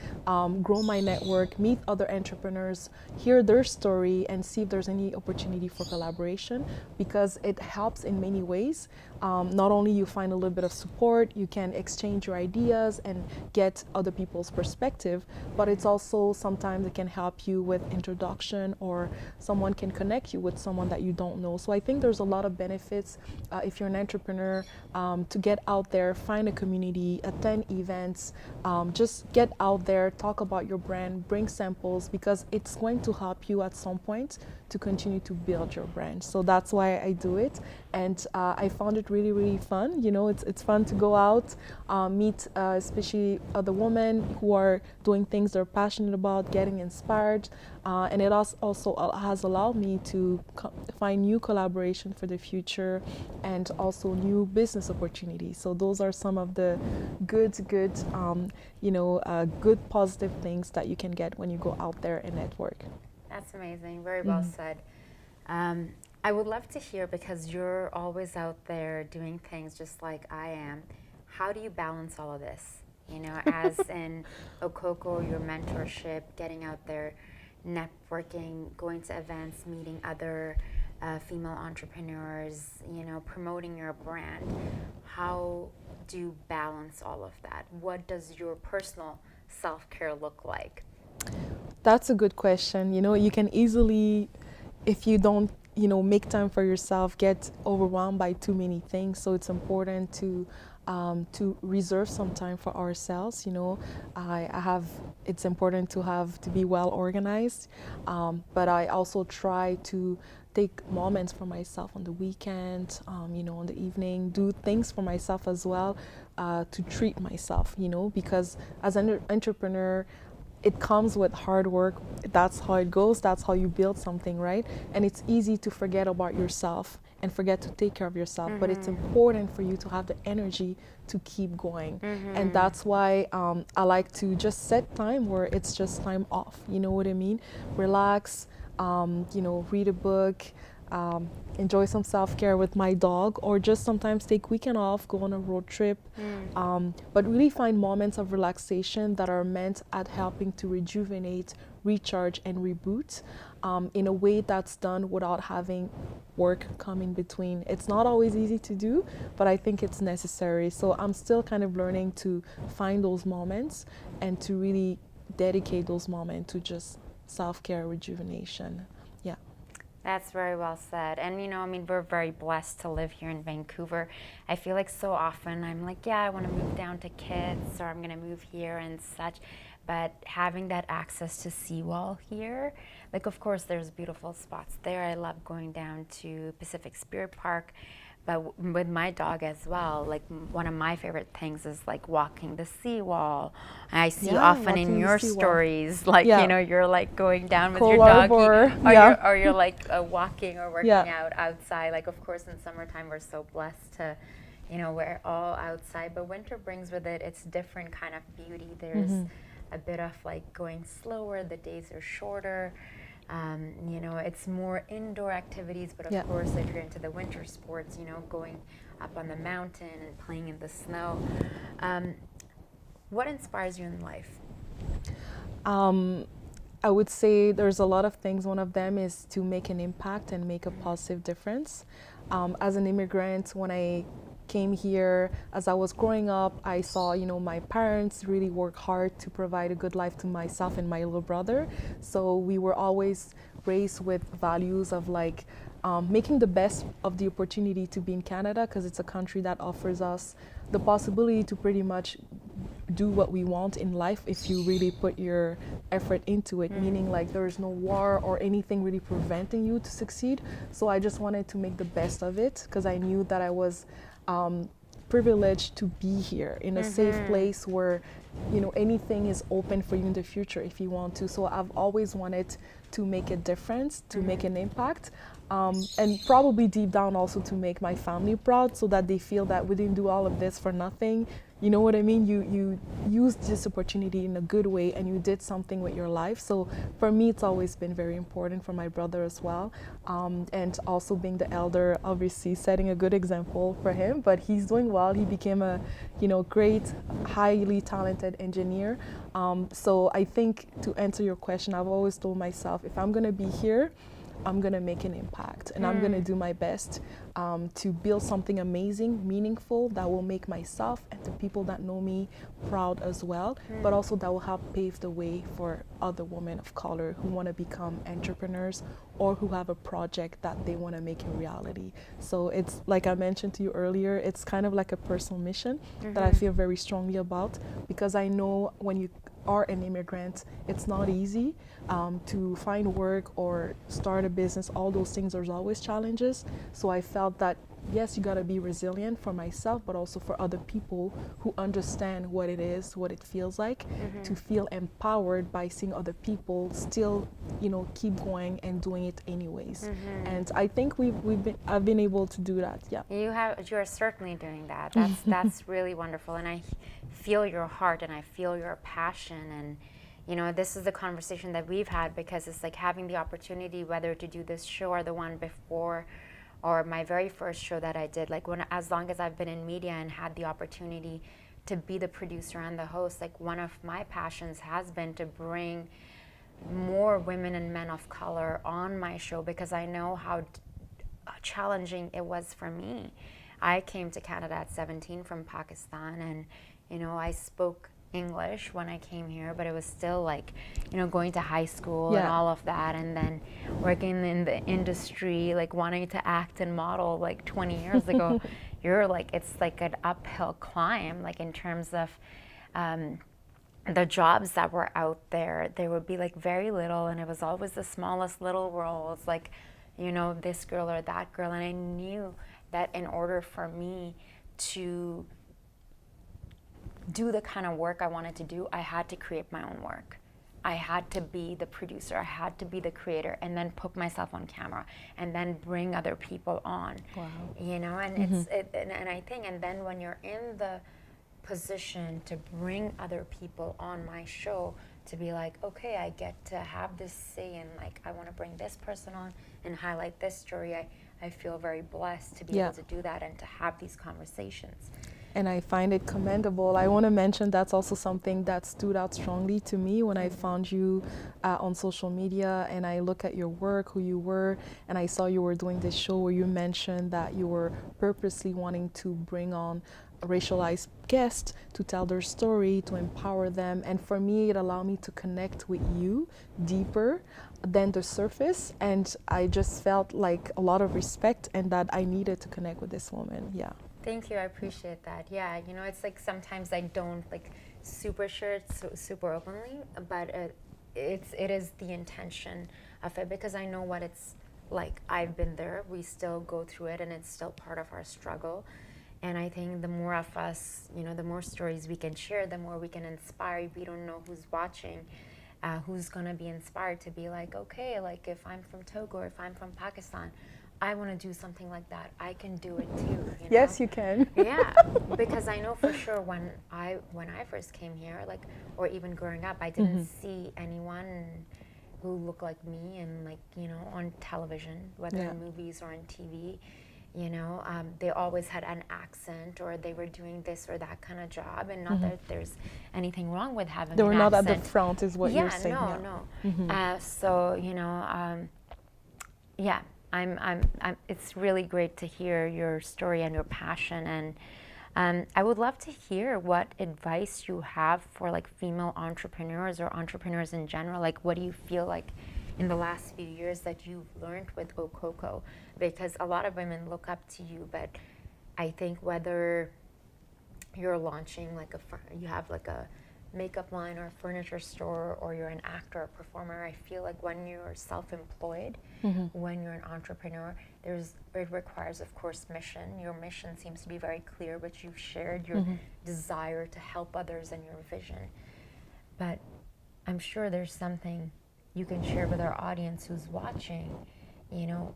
grow my network, meet other entrepreneurs, hear their story, and see if there's any opportunity for collaboration, because it helps in many ways. Not only you find a little bit of support, you can exchange your ideas and get other people's perspective, but it's also sometimes it can help you with introduction, or someone can connect you with someone that you don't know. So I think there's a lot of benefits if you're an entrepreneur, to get out there, find a community, attend events, just get out there, talk about your brand, bring samples, because it's going to help you at some point to continue to build your brand. So that's why I do it, and I found it really, really fun. You know, it's fun to go out, meet especially other women who are doing things they're passionate about, getting inspired, and it also has allowed me to find new collaboration for the future, and also new business opportunities. So those are some of the good you know, good positive things that you can get when you go out there and network. That's amazing. Very well said. I would love to hear, because you're always out there doing things just like I am. How do you balance all of this? You know, as in Okoko, your mentorship, getting out there, networking, going to events, meeting other female entrepreneurs, you know, promoting your brand. How do you balance all of that? What does your personal self-care look like? That's a good question. You know, you can easily, if you don't, you know, make time for yourself, get overwhelmed by too many things. So it's important to reserve some time for ourselves. You know, it's important to be well organized, but I also try to take moments for myself on the weekend, you know, on the evening, do things for myself as well, to treat myself, you know, because as an entrepreneur, it comes with hard work. That's how it goes. That's how you build something, right? And it's easy to forget about yourself and forget to take care of yourself. But it's important for you to have the energy to keep going. And that's why I like to just set time where it's just time off. You know what I mean? Relax, you know, read a book, enjoy some self-care with my dog, or just sometimes take weekend off, go on a road trip, but really find moments of relaxation that are meant at helping to rejuvenate, recharge, and reboot, in a way that's done without having work come in between. It's not always easy to do, but I think it's necessary. So I'm still kind of learning to find those moments and to really dedicate those moments to just self-care, rejuvenation. Yeah. That's very well said. And, you know, I mean, we're very blessed to live here in Vancouver. I feel like so often I'm like, yeah, I want to move down to Kits, or I'm going to move here and such. But having that access to seawall here, like, of course, there's beautiful spots there. I love going down to Pacific Spirit Park. But with my dog as well, like one of my favorite things is like walking the seawall. I see often in your stories, like, you know, you're like going down with your dog, or you're like walking or working out outside. Like, of course, in summertime, we're so blessed to, you know, we're all outside. But winter brings with it its different kind of beauty. There's a bit of like going slower, the days are shorter. You know, it's more indoor activities, but of course, if you're into the winter sports, you know, going up on the mountain and playing in the snow. What inspires you in life? I would say there's a lot of things. One of them is to make an impact and make a positive difference. As an immigrant, when I came here, as I was growing up, I saw, you know, my parents really work hard to provide a good life to myself and my little brother. So we were always raised with values of like making the best of the opportunity to be in Canada, because it's a country that offers us the possibility to pretty much do what we want in life if you really put your effort into it, meaning like there is no war or anything really preventing you to succeed. So I just wanted to make the best of it, because I knew that I was privileged to be here in a safe place where, you know, anything is open for you in the future if you want to. So I've always wanted to make a difference, to make an impact, and probably deep down also to make my family proud, so that they feel that we didn't do all of this for nothing. You know what I mean? You used this opportunity in a good way and you did something with your life. So for me, it's always been very important, for my brother as well. And also being the elder, obviously setting a good example for him, but he's doing well. He became a, you know, great, highly talented engineer. So I think, to answer your question, I've always told myself, if I'm gonna be here, I'm gonna make an impact, and I'm gonna do my best to build something amazing, meaningful, that will make myself and the people that know me proud as well, but also that will help pave the way for other women of color who want to become entrepreneurs or who have a project that they want to make a reality. So it's like I mentioned to you earlier, it's kind of like a personal mission that I feel very strongly about, because I know when you are an immigrant, it's not easy to find work or start a business. All those things, there's always challenges. So I felt that, yes, you got to be resilient for myself, but also for other people who understand what it is, what it feels like, to feel empowered by seeing other people still, you know, keep going and doing it anyways. And I think I've been able to do that. Yeah. You are certainly doing that. That's really wonderful, and I feel your heart and I feel your passion. And you know, this is the conversation that we've had, because it's like having the opportunity, whether to do this show or the one before, or my very first show that I did, like as long as I've been in media and had the opportunity to be the producer and the host, like one of my passions has been to bring more women and men of color on my show, because I know how challenging it was for me. I came to Canada at 17 from Pakistan, and you know, I spoke English when I came here, but it was still like, you know, going to high school and all of that, and then working in the industry, like wanting to act and model like 20 years ago. You're like, it's like an uphill climb, like in terms of the jobs that were out there. There would be like very little, and it was always the smallest little roles, like, you know, this girl or that girl. And I knew that in order for me to do the kind of work I wanted to do, I had to create my own work. I had to be the producer, I had to be the creator, and then put myself on camera, and then bring other people on. Wow. You know, and and I think, and then when you're in the position to bring other people on my show, to be like, okay, I get to have this say, and like, I want to bring this person on and highlight this story. I feel very blessed to be able to do that and to have these conversations. And I find it commendable. I want to mention that's also something that stood out strongly to me when I found you on social media, and I look at your work, who you were, and I saw you were doing this show where you mentioned that you were purposely wanting to bring on racialized guests to tell their story, to empower them. And for me, it allowed me to connect with you deeper than the surface. And I just felt like a lot of respect, and that I needed to connect with this woman. Yeah. Thank you, I appreciate that. Yeah, you know, it's like sometimes I don't like super share it super openly, but it is the intention of it, because I know what it's like. I've been there, we still go through it, and it's still part of our struggle. And I think the more of us, you know, the more stories we can share, the more we can inspire. We don't know who's watching, who's gonna be inspired to be like, okay, like if I'm from Togo or if I'm from Pakistan, I want to do something like that. I can do it too. You Yes, know? you can. Yeah, because I know for sure when I first came here, like, or even growing up, I didn't see anyone who looked like me, and like, you know, on television, whether in movies or on TV. You know, they always had an accent, or they were doing this or that kind of job, and not that there's anything wrong with having They an were not accent. at the front, is what you're saying. No. So you know, yeah, I'm. It's really great to hear your story and your passion, and I would love to hear what advice you have for like female entrepreneurs or entrepreneurs in general. Like, what do you feel like in the last few years that you've learned with Okoko? Because a lot of women look up to you, but I think whether you're launching like you have like a makeup line or a furniture store, or you're an actor or performer, I feel like when you're self-employed, when you're an entrepreneur, it requires, of course, mission. Your mission seems to be very clear, but you've shared your desire to help others and your vision. But I'm sure there's something you can share with our audience who's watching, you know,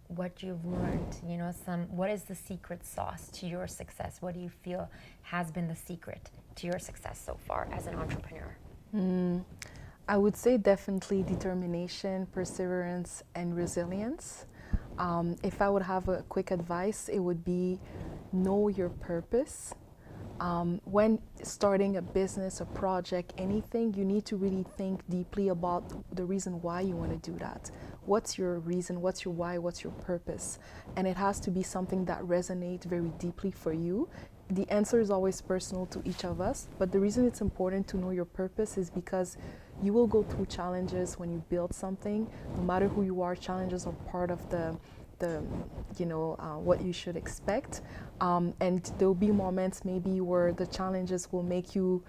what you've learned, you know, what is the secret sauce to your success? What do you feel has been the secret to your success so far as an entrepreneur? I would say definitely determination, perseverance, and resilience. If I would have a quick advice, it would be know your purpose. When starting a business, a project, anything, you need to really think deeply about the reason why you want to do that. What's your reason? What's your why? What's your purpose? And it has to be something that resonates very deeply for you. The answer is always personal to each of us, but the reason it's important to know your purpose is because you will go through challenges when you build something. No matter who you are, challenges are part of the what you should expect, and there'll be moments maybe where the challenges will make you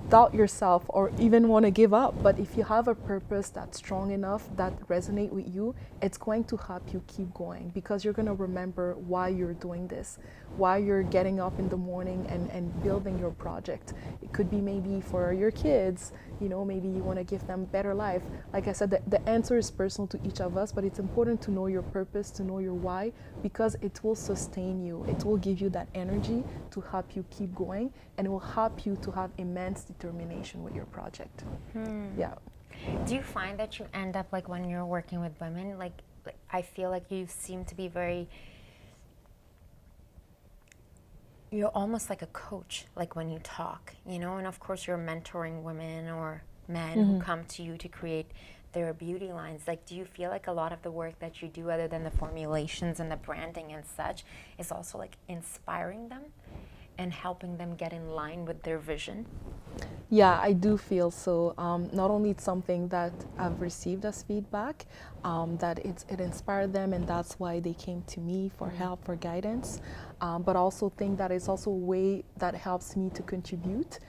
doubt yourself or even want to give up. But if you have a purpose that's strong enough, that resonate with you, it's going to help you keep going, because you're going to remember why you're doing this, why you're getting up in the morning and building your project. It could be maybe for your kids, you know, maybe you want to give them a better life. Like I said, the answer is personal to each of us, but it's important to know your purpose, to know your why, because it will sustain you. It will give you that energy to help you keep going, and it will help you to have immense determination with your project. Yeah. Do you find that you end up, like, when you're working with women, like I feel like you seem to be you're almost like a coach, like when you talk, you know, and of course you're mentoring women or men who come to you to create their beauty lines. Like, do you feel like a lot of the work that you do, other than the formulations and the branding and such, is also like inspiring them and helping them get in line with their vision? Yeah, I do feel so. Not only it's something that I've received as feedback, that it inspired them, and that's why they came to me for help, for guidance, but also think that it's also a way that helps me to contribute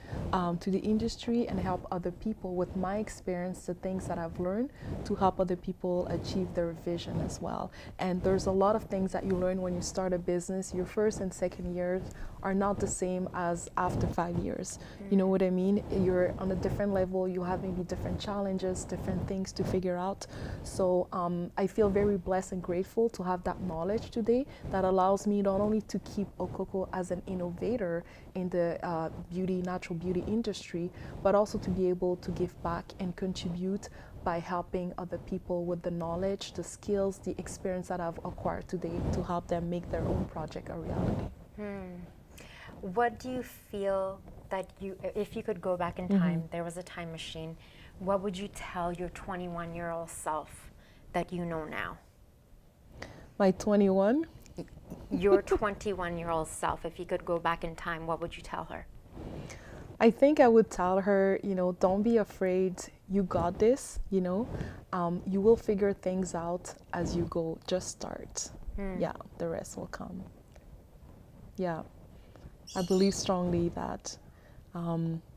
to the industry and help other people with my experience, the things that I've learned, to help other people achieve their vision as well. And there's a lot of things that you learn when you start a business. Your first and second years are not the same as after 5 years. You know what I mean? You're on a different level, you have maybe different challenges, different things to figure out. So I feel very blessed and grateful to have that knowledge today that allows me not only to keep Okoko as an innovator in the natural beauty industry, but also to be able to give back and contribute by helping other people with the knowledge, the skills, the experience that I've acquired today to help them make their own project a reality. What do you feel that if you could go back in time, there was a time machine, what would you tell your 21-year-old self that you know now? My 21? Your 21-year-old self, if you could go back in time, what would you tell her? I think I would tell her, don't be afraid. You got this, you will figure things out as you go. Just start. Yeah, the rest will come. Yeah, I believe strongly that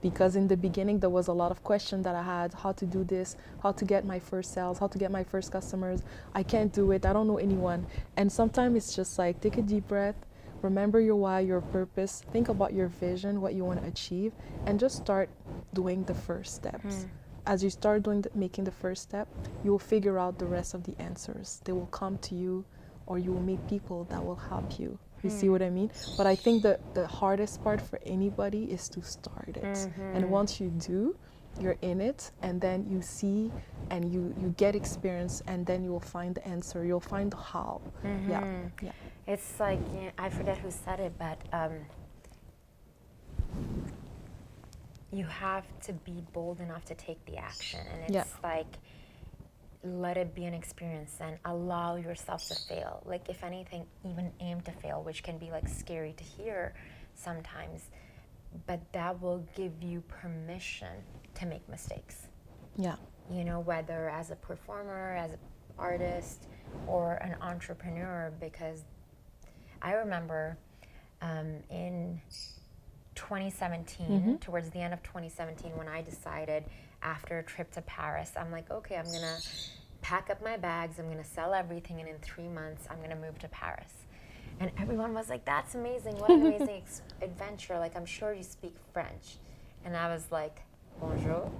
because in the beginning there was a lot of questions that I had, how to do this, how to get my first sales, how to get my first customers. I can't do it. I don't know anyone. And sometimes it's just like, take a deep breath, remember your why, your purpose, think about your vision, what you want to achieve, and just start doing the first steps. As you start making the first step, you will figure out the rest of the answers. They will come to you or you will meet people that will help you. You see what I mean? But I think the hardest part for anybody is to start it. And once you do, you're in it, and then you see and you get experience, and then you will find the answer. You'll find the how. Yeah. It's like, I forget who said it, but you have to be bold enough to take the action. And it's like, let it be an experience and allow yourself to fail. Like, if anything, even aim to fail, which can be like scary to hear sometimes, but that will give you permission to make mistakes. Yeah. You know, whether as a performer, as an artist, or an entrepreneur, because I remember in 2017, towards the end of 2017, when I decided after a trip to Paris, I'm like, okay, I'm gonna pack up my bags, I'm gonna sell everything, and in 3 months, I'm gonna move to Paris. And everyone was like, that's amazing, what an amazing adventure, like, I'm sure you speak French. And I was like, bonjour.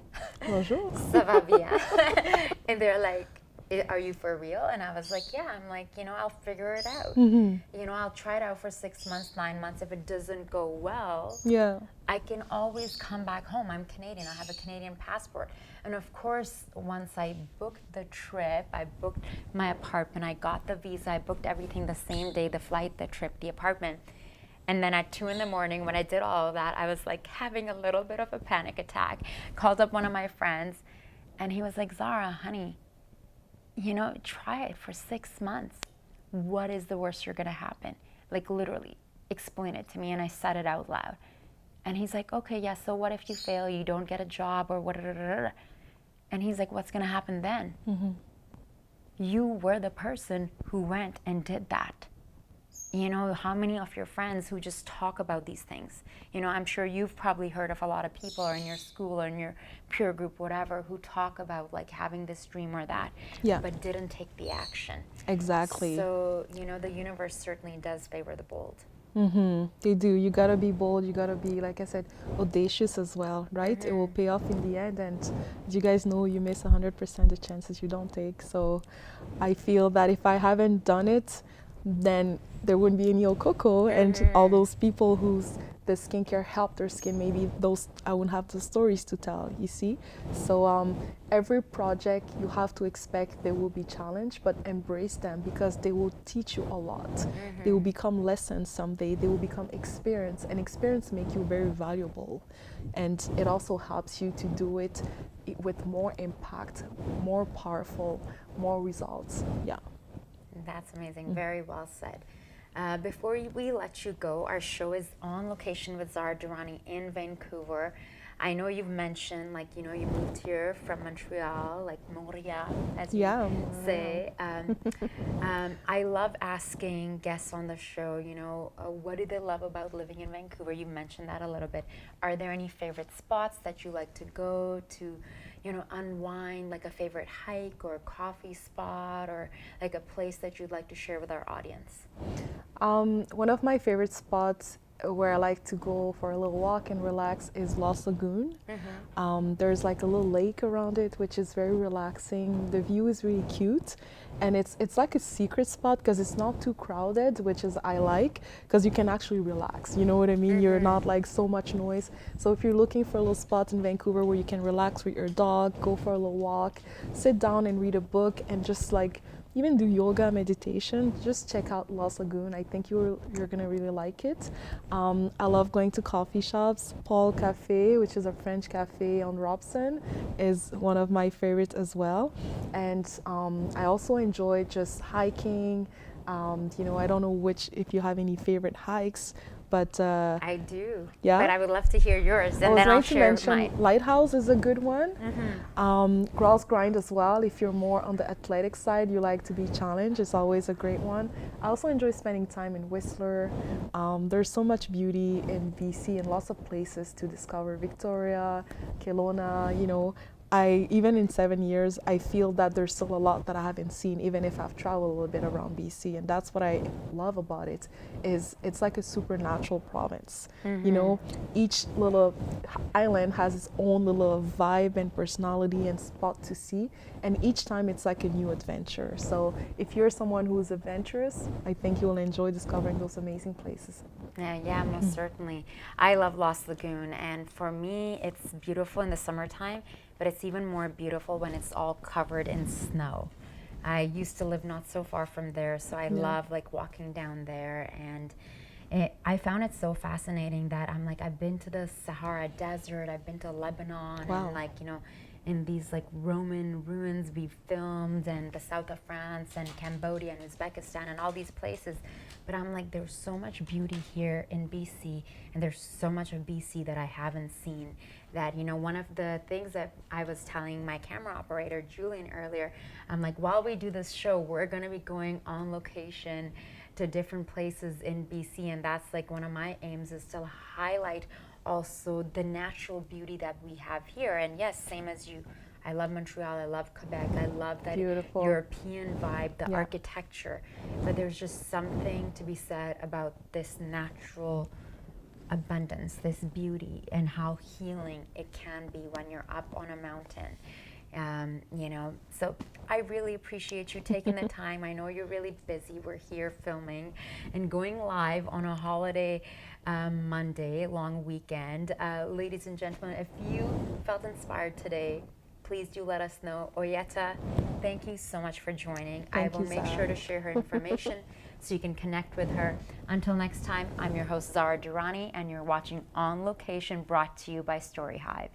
Bonjour. Ça va bien. And they're like, are you for real? And I was like, yeah. I'm like, you know, I'll figure it out. You know, I'll try it out for 6 months, 9 months. If it doesn't go well, I can always come back home. I'm Canadian. I have a Canadian passport. And of course, once I booked the trip, I booked my apartment, I got the visa, I booked everything the same day, the flight, the trip, the apartment. And then at 2 in the morning, when I did all of that, I was like having a little bit of a panic attack. Called up one of my friends, and he was like, Zara, honey, you know, try it for 6 months. What is the worst you're gonna happen? Like, literally, explain it to me. And I said it out loud. And he's like, okay, yeah, so what if you fail, you don't get a job, or what? And he's like, what's gonna happen then? You were the person who went and did that. You know, how many of your friends who just talk about these things? You know, I'm sure you've probably heard of a lot of people, or in your school, or in your peer group, whatever, who talk about like having this dream or that, but didn't take the action. Exactly. So, you know, the universe certainly does favor the bold. They do. You gotta be bold. You gotta be, like I said, audacious as well, right? It will pay off in the end. And as you guys know, you miss 100% the chances you don't take. So I feel that if I haven't done it, then there wouldn't be any Okoko, and all those people whose the skincare helped their skin, maybe those, I wouldn't have the stories to tell, you see? So every project you have to expect there will be challenge, but embrace them, because they will teach you a lot. They will become lessons someday, they will become experience, and experience make you very valuable. And it also helps you to do it with more impact, more powerful, more results. Yeah. That's amazing. Very well said. Before we let you go, our show is on location with Zara Durrani in Vancouver. I know you've mentioned, like, you know, you moved here from Montreal, like Montreal, as you say. I love asking guests on the show, you know, what do they love about living in Vancouver? You mentioned that a little bit. Are there any favorite spots that you like to go to, you know, unwind, like a favorite hike or a coffee spot, or like a place that you'd like to share with our audience? One of my favorite spots where I like to go for a little walk and relax is Lost Lagoon. There's like a little lake around it, which is very relaxing. The view is really cute, and it's like a secret spot because it's not too crowded, which is I like, because you can actually relax. You know what I mean? You're not like so much noise. So if you're looking for a little spot in Vancouver where you can relax with your dog, go for a little walk, sit down and read a book, and just like even do yoga, meditation, just check out Lost Lagoon. I think you're gonna really like it. I love going to coffee shops. Paul Cafe, which is a French cafe on Robson, is one of my favorites as well. And I also enjoy just hiking. You know, I don't know if you have any favorite hikes, but I do. Yeah. But I would love to hear yours, and then I'll share mine. Lighthouse is a good one. Girls Grind as well. If you're more on the athletic side, you like to be challenged, it's always a great one. I also enjoy spending time in Whistler. There's so much beauty in BC and lots of places to discover. Victoria, Kelowna, you know. even in 7 years, I feel that there's still a lot that I haven't seen, even if I've traveled a little bit around BC. And that's what I love about it, is it's like a supernatural province. You know, each little island has its own little vibe and personality and spot to see. And each time it's like a new adventure. So if you're someone who's adventurous, I think you'll enjoy discovering those amazing places. Yeah, most certainly. I love Lost Lagoon, and for me, it's beautiful in the summertime, but it's even more beautiful when it's all covered in snow. I used to live not so far from there, so I love like walking down there, and I found it so fascinating that I'm like, I've been to the Sahara Desert, I've been to Lebanon, and like, you know, in these like Roman ruins we filmed, and the south of France and Cambodia and Uzbekistan and all these places. But I'm like, there's so much beauty here in BC, and there's so much of BC that I haven't seen. That, you know, one of the things that I was telling my camera operator, Julian, earlier, I'm like, while we do this show, we're gonna be going on location to different places in BC, and that's like one of my aims, is to highlight also the natural beauty that we have here. And yes, same as you, I love Montreal, I love Quebec, I love that European vibe, the architecture, but there's just something to be said about this natural abundance, this beauty, and how healing it can be when you're up on a mountain. You know, so I really appreciate you taking the time. I know you're really busy. We're here filming and going live on a holiday Monday, long weekend. Ladies and gentlemen, if you felt inspired today, please do let us know. Oyeta, thank you so much for joining. I will make sure to share her information so you can connect with her. Until next time, I'm your host, Zara Durrani, and you're watching On Location, brought to you by StoryHive.